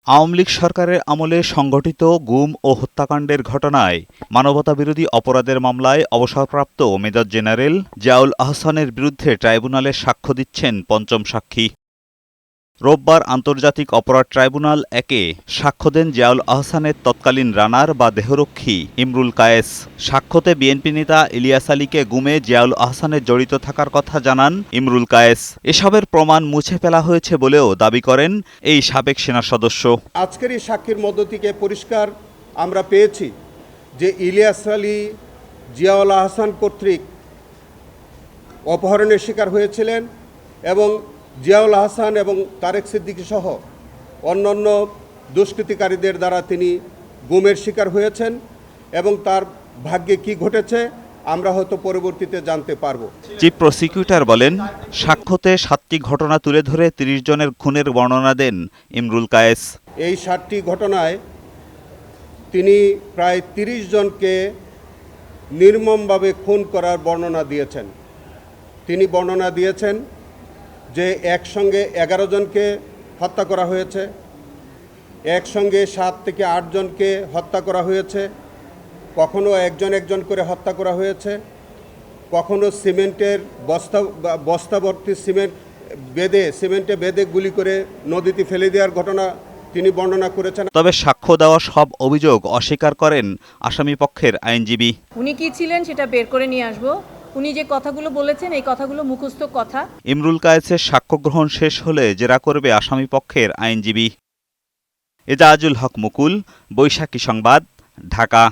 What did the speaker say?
আওয়ামী লীগ সরকারের আমলে সংঘটিত গুম ও হত্যাকাণ্ডের ঘটনায় মানবতাবিরোধী অপরাধের মামলায় অবসরপ্রাপ্ত মেজর জেনারেল জিয়াউল আহসানের বিরুদ্ধে ট্রাইব্যুনালে সাক্ষ্য দিচ্ছেন পঞ্চম সাক্ষী। রোববার আন্তর্জাতিক অপরাধ ট্রাইব্যুনাল ১-এ সাক্ষ্য দেন জিয়াউল আহসানের তৎকালীন রানার বা দেহরক্ষী ইমরুল কায়েস। সাক্ষ্যতে বিএনপি নেতা ইলিয়াস আলীকে গুমে জিয়াউল আহসানের জড়িত থাকার কথা জানান ইমরুল কায়েস। এসবের প্রমাণ মুছে ফেলা হয়েছে বলেও দাবি করেন এই সাবেক সেনা সদস্য। আজকের এই সাক্ষীর মধ্য থেকে পরিষ্কার আমরা পেয়েছি যে ইলিয়াস আলী জিয়াউল আহসান কর্তৃক অপহরণের শিকার হয়েছিলেন এবং জিয়াউল আহসান এবং তারেক সিদ্দিকী সহ অন্যান্য দুষ্কৃতিকারীদের দ্বারা তিনি গুমের শিকার হয়েছেন এবং তার ভাগ্যে কি ঘটেছে আমরা হয়তো পরবর্তীতে জানতে পারব। চিফ প্রসিকিউটর বলেন, সাক্ষ্যতে ৭টি ঘটনা তুলে ধরে ৩০ জনের খুনের বর্ণনা দেন ইমরুল কায়েস। এই ৭টি ঘটনায় তিনি প্রায় ৩০ জনকে নির্মমভাবে খুন করার বর্ণনা দিয়েছেন। তিনি বর্ণনা দিয়েছেন যে একসঙ্গে ১১ জনকে হত্যা করা হয়েছে, একসঙ্গে ৭ থেকে ৮ জনকে হত্যা করা হয়েছে, কখনো একজন করে হত্যা করা হয়েছে, কখনো সিমেন্টের বস্তাভর্তি সিমেন্টে বেঁধে গুলি করে নদীতে ফেলে দেওয়ার ঘটনা তিনি বর্ণনা করেছেন। তবে সাক্ষ্য দেওয়া সব অভিযোগ অস্বীকার করেন আসামি পক্ষের আইনজীবী। উনি কি ছিলেন সেটা বের করে নিয়ে আসবো। উনি যে কথাগুলো বলেছেন এই কথাগুলো মুখস্থ কথা। ইমরুল কায়েসের সাক্ষ্য গ্রহণ শেষ হলে জেরা করবে আসামি পক্ষের আইনজীবী। এজাজুল হক মুকুল, বৈশাখী সংবাদ, ঢাকা।